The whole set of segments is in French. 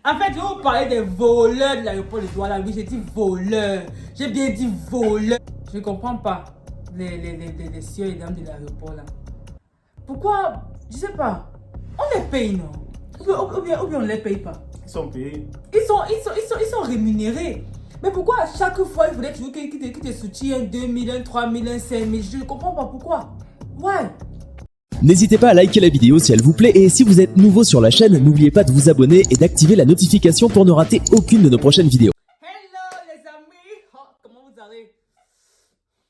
En fait, je vais vous parler des voleurs de l'aéroport de Douala. Oui, j'ai dit voleurs. J'ai bien dit voleurs. Je ne comprends pas les sieurs et dames de l'aéroport là. Pourquoi? Je sais pas. On les paye, non? Ou bien on ne les paye pas. Ils sont payés. Ils sont rémunérés. Mais pourquoi à chaque fois il faudrait toujours qu'ils te soutiennent 2 000, 3 000, 5 000? Je ne comprends pas pourquoi. Ouais. N'hésitez pas à liker la vidéo si elle vous plaît et si vous êtes nouveau sur la chaîne, n'oubliez pas de vous abonner et d'activer la notification pour ne rater aucune de nos prochaines vidéos. Hello les amis. Oh, comment vous allez?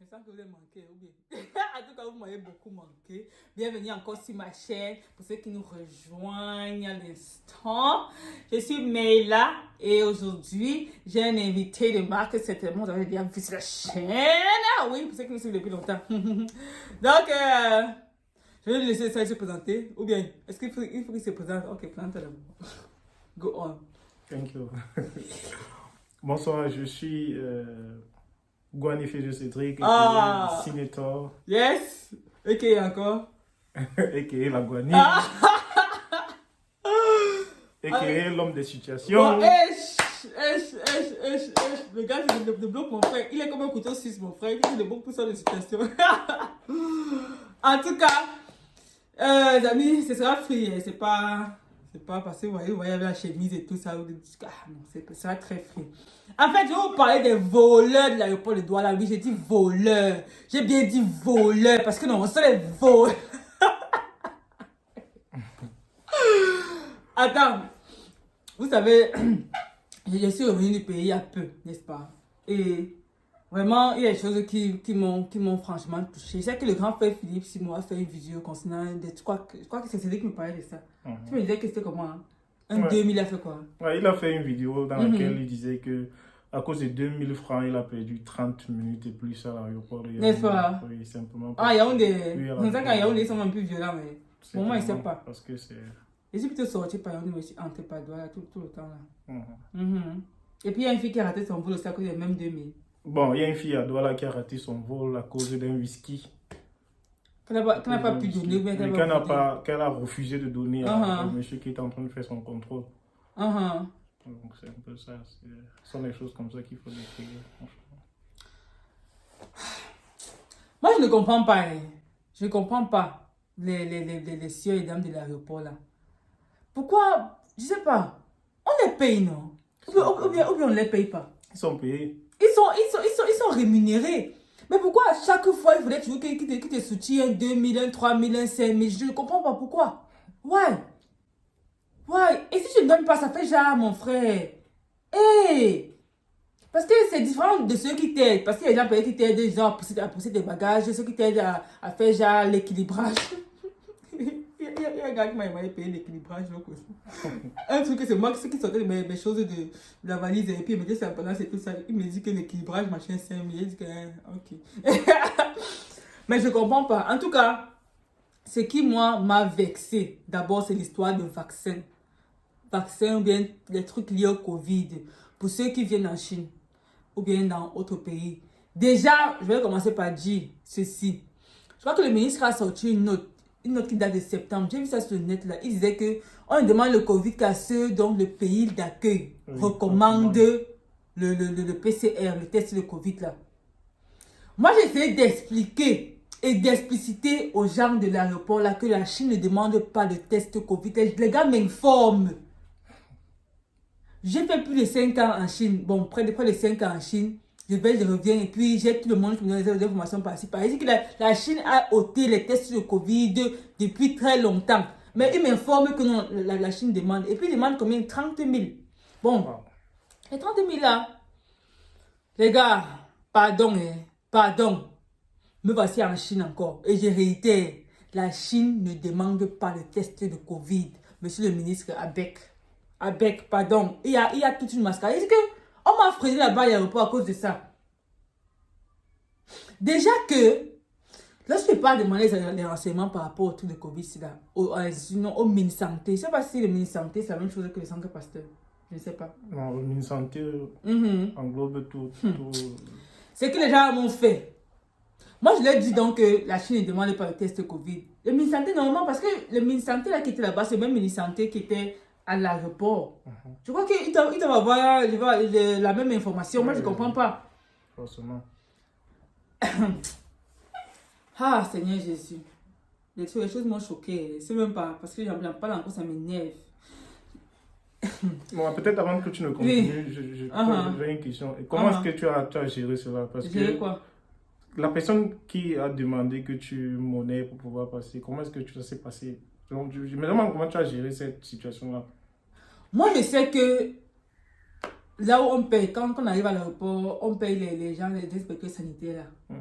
Je sens que vous avez manqué. Ou bien. En tout cas, vous m'avez beaucoup manqué. Bienvenue encore sur ma chaîne. Pour ceux qui nous rejoignent à l'instant, je suis Meila et aujourd'hui, j'ai un invité de marque. Certainement, vous avez bien vu sur la chaîne. Ah oui, pour ceux qui me suivent depuis longtemps. Donc, je vais lui laisser ça se présenter. Ou bien, est-ce qu'il faut qu'il se présente? Ok, présente-le. Go on. Thank you. Bonsoir, je suis Guanifé Cédric, Cinétor, Yes. Ok, encore. a.k.a. la Guani, Ah. a.k.a. l'homme des situations. Bon, le gars de bloque mon frère. Il est comme un couteau suisse, mon frère. Il est bon pour ça de situation. En tout cas, les amis, ce sera free. C'est pas parce que vous voyez avec la chemise et tout ça. Ah, non, ce sera très free. En fait, je vais vous parler des voleurs de l'aéroport de Douala. Oui, j'ai dit voleurs. J'ai bien dit voleurs parce que non, on sait les voleurs. Attends, vous savez, je suis revenu du pays il y a peu, n'est-ce pas? Et vraiment, il y a des choses qui m'ont franchement touché. Je sais que le grand frère Philippe Simon a fait une vidéo concernant je crois que c'est celui qui me parlait de ça. Tu me disais que c'était comment? Hein? Un 2000, il a fait quoi? Ouais, il a fait une vidéo dans laquelle il disait que à cause de 2000 francs, il a perdu 30 minutes et plus à l'aéroport. N'est-ce pas? Oui, simplement. Ah, Yaoundé. Oui, C'est ça qu'à Yaoundé, ils sont un peu violents, mais pour moi, ils ne savent pas. Parce que c'est... Je suis plutôt sorti par Yaoundé, mais je suis entré par Douala tout le temps là. Et puis il y a une fille qui a raté son vol aussi à cause des mêmes 2000. Bon, il y a une fille à Douala qui a raté son vol à cause d'un whisky. Qu'elle n'a pas pu donner ou bien qu'elle a refusé de donner à monsieur qui est en train de faire son contrôle. Donc c'est un peu ça. Ce sont les choses comme ça qu'il faut décrire. Moi je ne comprends pas. Hein. Je ne comprends pas les sieurs et dames de l'aéroport là. Pourquoi? Je sais pas. On les paye, non? Ou bien on ne les paye pas. Ils sont payés. Ils sont rémunérés. Mais pourquoi à chaque fois il faudrait toujours qu'ils te soutiennent 2 000, 3 000, 5 000? Je ne comprends pas pourquoi. Ouais. Et si je ne donne pas, ça fait genre mon frère. Hey! Parce que c'est différent de ceux qui t'aident. Parce qu'il y a des gens qui t'aident genre à pousser des bagages, ceux qui t'aident à faire genre l'équilibrage. Il y a un gars qui m'a payé l'équilibrage. Un truc, c'est moi qui sortais mes choses de la valise. Et puis il me dit, c'est pendant c'est tout ça. Il me dit que l'équilibrage, machin, 5 000. Il dit que, ok. Mais je comprends pas. En tout cas, ce qui, moi, m'a vexé, d'abord, c'est l'histoire de vaccin. Vaccin ou bien les trucs liés au Covid. Pour ceux qui viennent en Chine ou bien dans d'autres pays. Déjà, je vais commencer par dire ceci. Je crois que le ministre a sorti une note qui date de septembre. J'ai vu ça sur le net là. Il disait que on demande le Covid qu'à ceux dont le pays d'accueil recommande le PCR, le test de Covid là. Moi, j'ai essayé d'expliquer et d'expliciter aux gens de l'aéroport là que la Chine ne demande pas de test Covid. Les gars m'informent. J'ai fait plus de 5 ans en Chine. Bon, près de 5 ans en Chine. Je reviens et puis j'ai tout le monde qui me donne des informations par-ci. Par exemple, la Chine a ôté les tests de Covid depuis très longtemps. Mais ils m'informent que non, la Chine demande. Et puis ils demandent combien? 30 000. Bon, les 30 000 là, les gars, pardon. Me voici en Chine encore. Et je réitère, la Chine ne demande pas le test de Covid. Monsieur le ministre Avec, pardon, il y a toute une mascarade. Il dit que on m'a freiné là-bas à l'aéroport à cause de ça. Déjà que, lorsque je parle de demander les renseignements par rapport au truc de Covid-là, au mini-santé, je ne sais pas si le mini-santé c'est la même chose que le centre Pasteur. Je ne sais pas. Non, le mini-santé englobe tout. C'est que les gens m'ont fait. Moi, je leur dis donc que la Chine ne demande pas le test Covid. Le mini-santé, normalement, parce que le mini-santé là qui était là-bas, c'est le même mini-santé qui était à l'aéroport. Je crois qu'il doit avoir la même information. Moi, je ne comprends pas. Forcément. Ah, Seigneur Jésus. Les choses m'ont choqué. C'est même pas parce que j'en parle encore, ça m'énerve. Bon, peut-être avant que tu ne continues, j'ai une question. Et comment est-ce que tu as géré cela? Parce que quoi? La personne qui a demandé que tu monnaies pour pouvoir passer, comment est-ce que ça s'est passé? Donc, je me demande comment tu as géré cette situation-là. Moi, je sais que là où on paye, quand on arrive à l'aéroport, on paye les gens, les inspecteurs sanitaires là.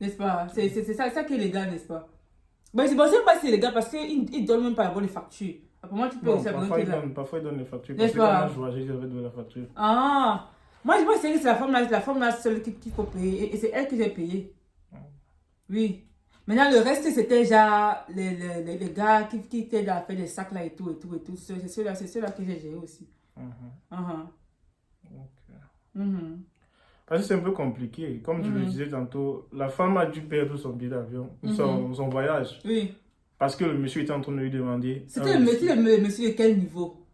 N'est-ce pas? C'est ça qui est légal, n'est-ce pas? Mais je ne sais pas si c'est légal parce qu'ils ne donnent même pas les factures. Après moi, tu peux aussi parfois ils donnent les factures. Parce que pas? quand je voyageais, j'avais de la facture. Ah! Moi, c'est que c'est la femme là seule qu'il faut payer. Et c'est elle que j'ai payé. Oui. Maintenant, le reste, c'était déjà les gars qui étaient à faire des sacs là et tout. C'est ceux-là que j'ai géré aussi. Parce que c'est un peu compliqué. Comme je le disais tantôt, la femme a dû perdre son billet d'avion, son voyage. Oui. Parce que le monsieur était en train de lui demander. C'était le monsieur de quel niveau?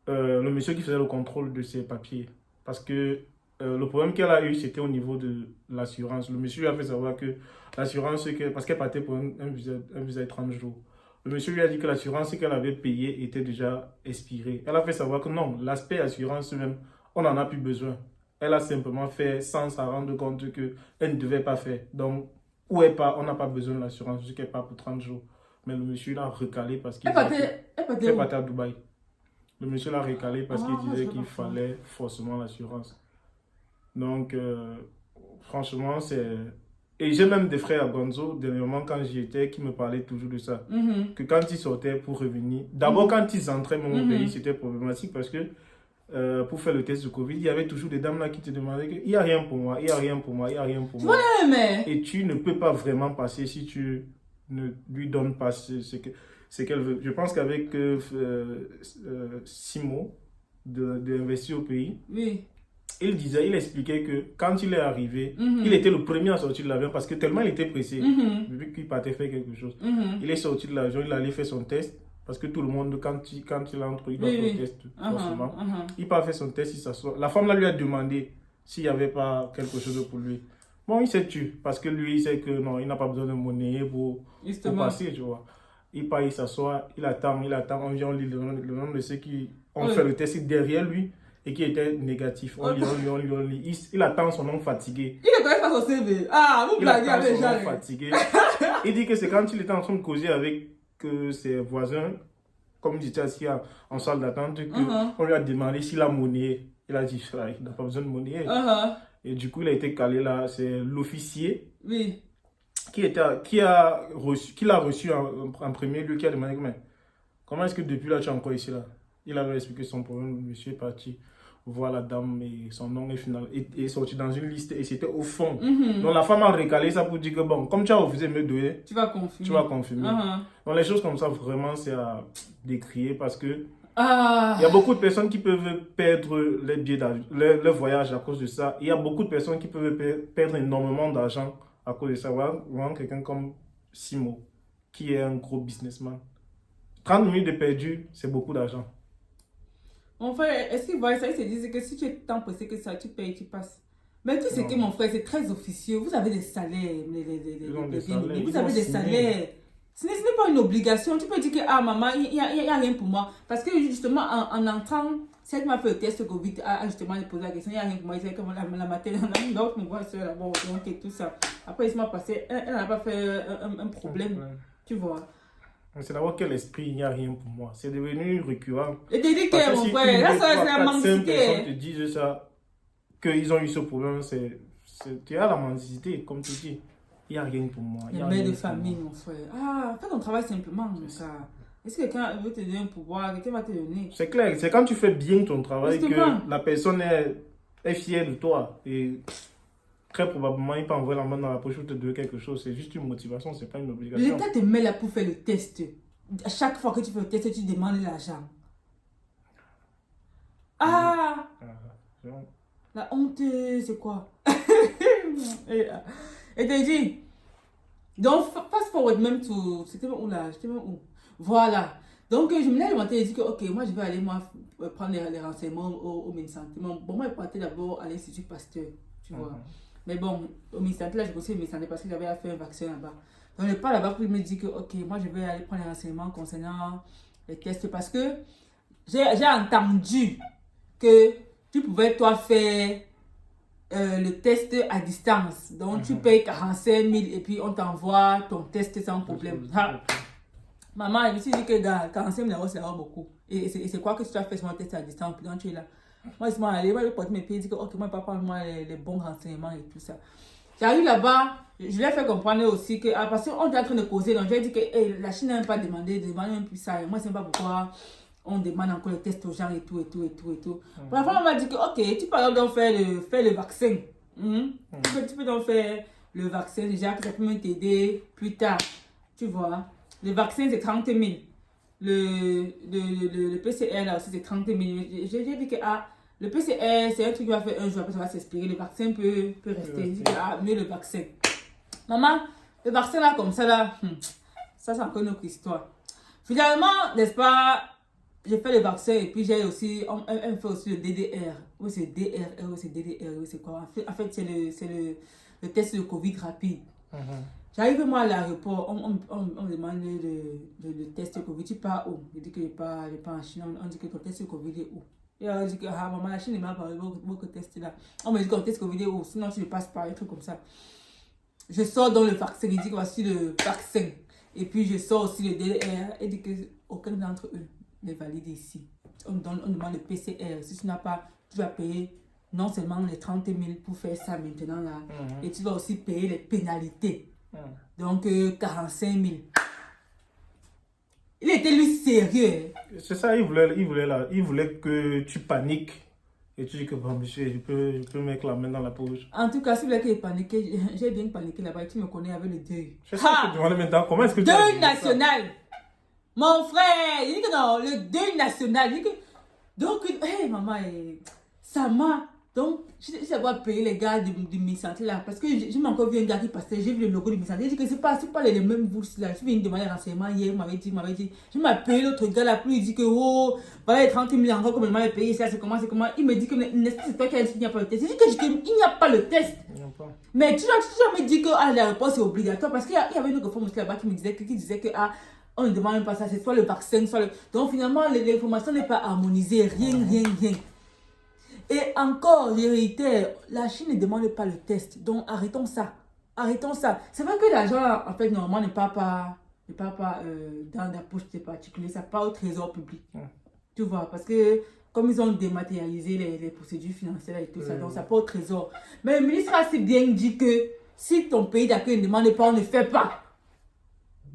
Le monsieur qui faisait le contrôle de ses papiers. Parce que le problème qu'elle a eu, c'était au niveau de l'assurance. Le monsieur lui a fait savoir que l'assurance, parce qu'elle partait pour un visa de 30 jours. Le monsieur lui a dit que l'assurance qu'elle avait payée était déjà expirée. Elle a fait savoir que non, l'aspect assurance même, on n'en a plus besoin. Elle a simplement fait sans s'en rendre compte qu'elle ne devait pas faire. Donc, on n'a pas besoin de l'assurance, jusqu'à pas pour 30 jours. Mais le monsieur l'a recalé parce qu'il partait à Dubaï. Le monsieur l'a recalé parce qu'il disait qu'il fallait forcément l'assurance. Donc, franchement, c'est... Et j'ai même des frères à Gonzo, dernièrement, quand j'y étais, qui me parlaient toujours de ça. Que quand ils sortaient pour revenir... D'abord, quand ils entraient dans mon pays, c'était problématique parce que pour faire le test de Covid, il y avait toujours des dames là qui te demandaient qu'il n'y a rien pour moi, il n'y a rien pour moi, il n'y a rien pour moi. Ouais, mais... Et tu ne peux pas vraiment passer si tu ne lui donnes pas ce qu'elle veut. Je pense qu'avec Simo, d'Investir au pays, oui. il expliquait que quand il est arrivé, il était le premier à sortir de l'avion parce que tellement il était pressé, vu qu'il partait faire quelque chose. Il est sorti de l'avion, il allait faire son test. Parce que tout le monde, quand il entre, il doit faire le test, forcément. Il part faire son test, il s'assoit. La femme là lui a demandé s'il n'y avait pas quelque chose pour lui. Bon, il s'est tué, parce que lui, il sait que non, il n'a pas besoin de monnaie pour passer, tu vois. Il part, il s'assoit, il attend, on vient, on lit le nom de ceux qui ont fait le test derrière lui et qui étaient négatifs. On lit. Il attend son nom fatigué. Il ne connaît pas son CV. Ah, vous blaguez avec son nom fatigué. Il dit que c'est quand il était en train de causer avec ses voisins, comme il était assis en salle d'attente, qu'on lui a demandé s'il a monnaie. Il a dit il n'a pas besoin de monnaie. Et du coup, il a été calé là. C'est l'officier qui l'a reçu en premier lieu, qui a demandé mais, comment est-ce que depuis là tu es encore ici là? Il avait expliqué son problème. Le monsieur est parti voir la dame et son nom est sorti dans une liste et c'était au fond. Donc la femme a recalé ça pour dire que bon, comme tu as refusé de me donner, tu vas confirmer. Donc les choses comme ça, vraiment, c'est à décrier parce que il y a beaucoup de personnes qui peuvent perdre les billets leur voyage à cause de ça. Il y a beaucoup de personnes qui peuvent perdre énormément d'argent à cause de ça. Vraiment quelqu'un comme Simo, qui est un gros businessman. 30 minutes de perdu, c'est beaucoup d'argent. Mon frère, est-ce qu'ils voient ça? Ils se disent que si tu es tant pressé que ça, tu payes, tu passes. Mais tu sais que mon frère, c'est très officieux. Vous avez des salaires. Vous avez des salaires. Ce n'est pas une obligation. Tu peux dire que, ah maman, il n'y a rien pour moi. Parce que justement, en entrant, si elle m'a fait le test Covid, justement, elle posé la question, il n'y a rien pour moi. Il disait que la maternelle, l'autre me voit seule là-bas, donc et tout ça. Après, il se m'a passé, elle n'a pas fait un problème. Tu vois. C'est d'abord quel esprit, il n'y a rien pour moi. C'est devenu récurrent. Et tu dis que mon frère, là, c'est la mendicité. Si personnes te disent ça, qu'ils ont eu ce problème, tu as la mendicité, comme tu dis. Il n'y a rien pour moi. Les mères de famille, mon frère. Ah, fais ton travail simplement. Ça. Est-ce que quelqu'un veut te donner un pouvoir? Quelqu'un va te donner? C'est clair. C'est quand tu fais bien ton travail que la personne est fière de toi. Et très probablement, il peut envoyer la main dans la poche pour te donner quelque chose. C'est juste une motivation, c'est pas une obligation. L'État te met là pour faire le test. À chaque fois que tu fais le test, tu demandes l'argent. Ah! La honte, c'est quoi? Et te dit, donc fast forward même to, c'était où là? Voilà. Donc, je me lève le matin et je dis que, ok, moi, je vais aller moi, prendre les renseignements au ministère de la Santé. Bon, moi, je partais d'abord à l'Institut Pasteur, tu vois. Mais bon, au ministère de la Santé, là, je conseille le ministère de la Santé parce que j'avais fait un vaccin là-bas. Donc, je pars là-bas pour me dire que, ok, moi, je vais aller prendre les renseignements concernant les tests parce que j'ai entendu que tu pouvais, toi, faire le test à distance. Donc, tu payes 45 000 et puis on t'envoie ton test sans problème. Maman, je me suis dit que 45 000 euros, c'est vraiment beaucoup. Et c'est quoi que tu as fait sur mon test à distance pendant que tu es là? Moi, je suis allé, moi, je porte mes pieds, je dis que, ok, moi, je vais prendre moi, les bons renseignements et tout ça. J'arrive là-bas, je lui ai fait comprendre aussi que, parce qu'on était en train de causer, donc je lui ai dit que hey, la Chine n'a même pas demandé même plus ça. Et moi, je ne sais pas pourquoi on demande encore les tests aux gens et tout. Pour la fois, on m'a dit que, ok, tu peux donc faire le vaccin. Tu peux donc faire le vaccin déjà, que ça peut même t'aider plus tard. Tu vois. Le vaccin, c'est 30 000. Le PCR, là aussi, c'est 30 000. J'ai dit que le PCR, c'est un truc qui va faire un jour, après ça va s'expirer. Le vaccin peut rester. J'ai dit que mieux le vaccin. Maman, le vaccin, là, comme ça, là, ça, c'est encore une autre histoire. Finalement, n'est-ce pas, j'ai fait le vaccin et puis j'ai aussi, on fait aussi le DDR. Oui, c'est DRR, oui, c'est DDR, oui, c'est quoi? En fait, c'est le test de Covid rapide. J'arrive moi à l'aéroport, on me demande le test de Covid. Tu pars où? Je dis que je pars en Chine. On dit que ton test de Covid est où? Et on dit que maman, la Chine m'a parlé beaucoup de tests là. On me dit que ton test de Covid est où? Sinon tu ne passes pas, un truc comme ça. Je sors dans le vaccin. Il dit que voici le vaccin. Et puis je sors aussi le DDR. Et dit que aucun d'entre eux n'est valide ici. On demande le PCR. Si tu n'as pas, tu vas payer non seulement les 30 000 pour faire ça maintenant là. Et tu vas aussi payer les pénalités. Donc 45 000. Il était lui sérieux. C'est ça, il voulait que tu paniques. Et tu dis que bon, monsieur, je peux mettre la main dans la poche. En tout cas, si vous voulez qu'il panique, j'ai bien paniqué là-bas. Tu me connais avec le deuil. C'est ça que je te demande maintenant. Comment est-ce que tu as deuil national. Mon frère, il dit que non, le deuil national. Il dit que... Donc, hey, maman, ça m'a... Donc, je sais pas payer les gars du ministère là. Parce que j'ai encore vu un gars qui passait, j'ai vu le logo du ministère. Il dit que c'est pas les mêmes bourses là. Je viens de demander renseignement hier, il m'avait dit. Je m'ai payé l'autre gars là, plus il dit que, oh, voilà les 30 000 encore comme il m'avait payé ça, c'est comment. Il me dit que, c'est toi qui as dit qu'il n'y a pas le test. J'ai dit que il n'y a pas le test. Mais tu as jamais dit que la réponse est obligatoire. Parce qu'il y avait une autre forme aussi là-bas qui disait que, on ne demande même pas ça, c'est soit le vaccin, soit le... Donc finalement, l'information n'est pas harmonisée, rien. Et encore, je réitère, la Chine ne demande pas le test. Donc, arrêtons ça. C'est vrai que l'argent, en fait, normalement, ne part pas dans la poche des particuliers. Ça part au trésor public. Tu vois, parce que comme ils ont dématérialisé les procédures financières et tout ça, donc ça part au trésor. Mais le ministre a assez bien dit que si ton pays d'accueil ne demande pas, on ne fait pas.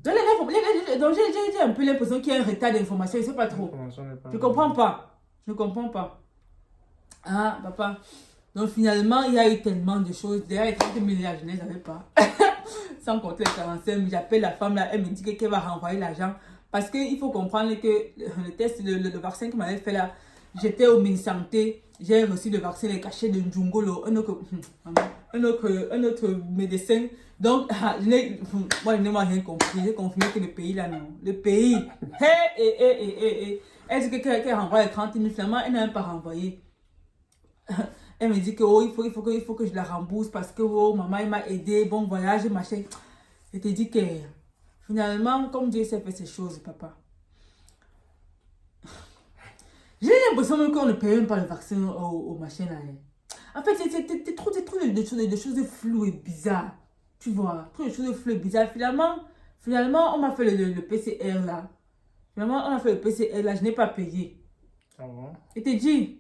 Donc, j'ai un peu l'impression qu'il y a un retard d'information. Je ne sais pas trop. Je ne comprends pas. Ah, papa. Donc, finalement, il y a eu tellement de choses. D'ailleurs, les 30 000 là, je ne les avais pas. Sans compter les 45 000. J'appelle la femme là, elle me dit qu'elle va renvoyer l'argent. Parce qu'il faut comprendre que le test, le vaccin qu'il m'avait fait là, j'étais au ministère de la Santé. J'ai reçu le vaccin, les cachets de Njungolo, un autre médecin. Donc, moi, je n'ai rien compris. J'ai confirmé que le pays là, non. Le pays. Elle dit qu'elle renvoie les 30 000. Finalement, elle n'a même pas renvoyé. Elle me dit que oh, il faut que je la rembourse parce que oh, maman elle m'a aidé, bon voyage, machin. Je te dis que finalement, comme Dieu sait faire ces choses, papa. J'ai l'impression même qu'on ne paye même pas le vaccin au machin là. En fait, c'est trop de choses floues et bizarres. Tu vois, trop de choses floues et bizarres. Finalement, on m'a fait le PCR là. Je n'ai pas payé. Ah bon? Je te dis.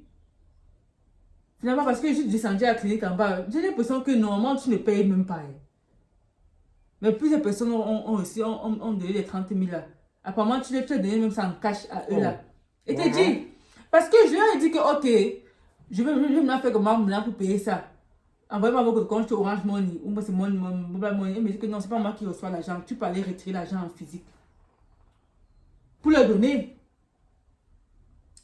Finalement, parce que je suis descendue à la clinique en bas, j'ai l'impression que normalement, tu ne payes même pas. Mais plusieurs personnes ont donné les 30 000 là. Apparemment, tu les as donné même ça en cash à eux là. Et te dis, parce que je leur ai dit que, ok, je vais me faire comme moi pour payer ça. Envoyez-moi votre compte sur Orange Money ou c'est Mobile Money. Il me dit que non, c'est pas moi qui reçois l'argent. Tu peux aller retirer l'argent en physique. Pour le donner.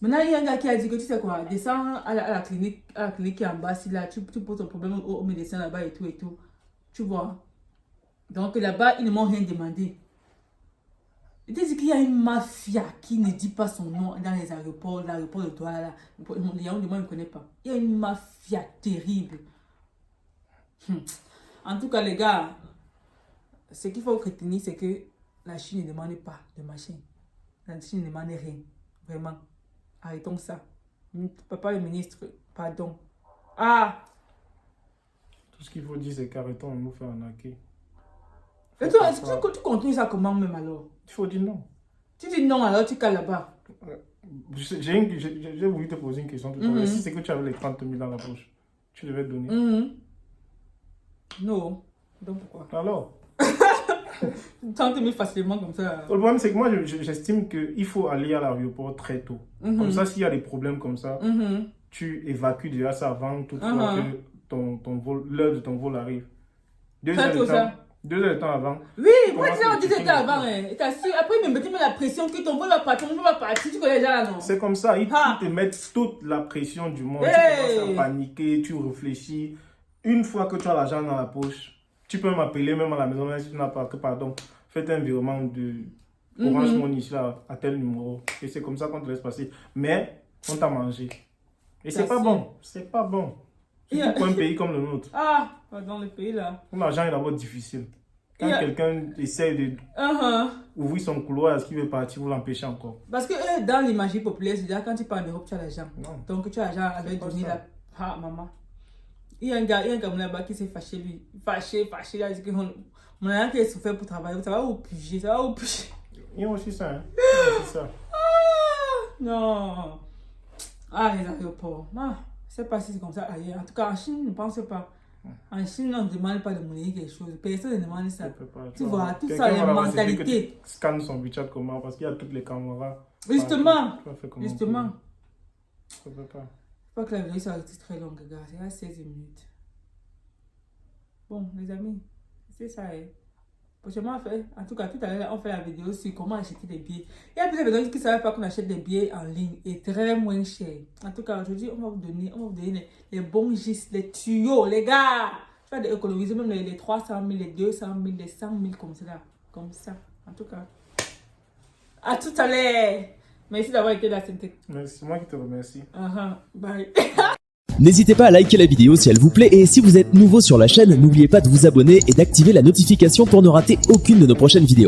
Maintenant, il y a un gars qui a dit que tu sais quoi, descends à la clinique qui est en bas, si là, tu poses ton problème au médecin là-bas et tout. Tu vois. Donc là-bas, ils ne m'ont rien demandé. Il te dit qu'il y a une mafia qui ne dit pas son nom dans les aéroports, l'aéroport de Douala, les gens de moi ne connaissent pas. Il y a une mafia terrible. En tout cas, les gars, ce qu'il faut retenir, c'est que la Chine ne demande pas de machine. La Chine ne demande rien. Vraiment. Arrêtons ça. Papa le ministre, pardon. Ah! Tout ce qu'il faut dire, c'est qu'arrêtons de nous faire arnaquer. Et toi, est-ce que tu continues ça comment même alors? Il faut dire non. Tu dis non, alors tu cales là-bas. J'ai voulu te poser une question tout à l'heure. Si c'est que tu avais les 30 000 dans la poche, tu devais donner. Non. Donc pourquoi? Alors? 30 000 facilement comme ça. Le problème, c'est que moi, j'estime qu'il faut aller à l'aéroport très tôt. Comme ça, s'il y a des problèmes comme ça, tu évacues déjà ça avant toutefois que l'heure de ton vol arrive. 2 heures de temps. 2 heures de temps avant. Oui, moi je on dit que c'était avant. Après, il me met la pression que ton vol va partir, ton vol va partir. Tu connais déjà, non? C'est comme ça. Ils te mettent toute la pression du monde. Tu commences à paniquer, tu réfléchis. Une fois que tu as l'argent dans la poche, tu peux m'appeler même à la maison, même si tu n'as pas que, pardon, faites un virement de Orange Money là, à tel numéro. Et c'est comme ça qu'on te laisse passer. Mais, on t'a mangé. Et c'est pas bon. C'est pas bon. Surtout pour un pays comme le nôtre. Ah, dans le pays là. L'argent est d'abord difficile. Quand quelqu'un essaie de ouvrir son couloir, est-ce qu'il veut partir, vous l'empêchez encore. Parce que dans l'imagerie populaire, c'est-à-dire quand tu pars en Europe, tu as l'argent. Donc tu as l'argent à leur donner là. Ah, maman. Il y a un gars là-bas qui s'est fâché, lui. Fâché. Il a dit que mon argent qui est souffert pour travailler, ça va au puger, Il y a aussi ça, hein. Il y a aussi ça. Non. Ah, les aéroports. Ah, je ne sais pas si c'est comme ça ailleurs. En tout cas, en Chine, je ne pense pas. En Chine, on ne demande pas de monnaie quelque chose. Personne ne demande ça. Tu vois, tout ça, les mentalités. Scanne son WeChat comment? Parce qu'il y a toutes les caméras. Justement. Justement. Je ne peux pas. Je crois que la vidéo ça été très longue, gars. C'est à 16 minutes. Bon, les amis, c'est ça. Prochainement, en tout cas, tout à l'heure, on fait la vidéo sur comment acheter des billets. Il y a plusieurs personnes qui ne savent pas qu'on achète des billets en ligne et très moins cher. En tout cas, aujourd'hui, on va vous donner les bons gestes, les tuyaux, les gars. Tu vas économiser même les 300 000, les 200 000, les 100 000 comme ça. Comme ça. En tout cas, à tout à l'heure. Merci d'avoir été là, Synthé. C'est moi qui te remercie. Bye. N'hésitez pas à liker la vidéo si elle vous plaît et si vous êtes nouveau sur la chaîne, n'oubliez pas de vous abonner et d'activer la notification pour ne rater aucune de nos prochaines vidéos.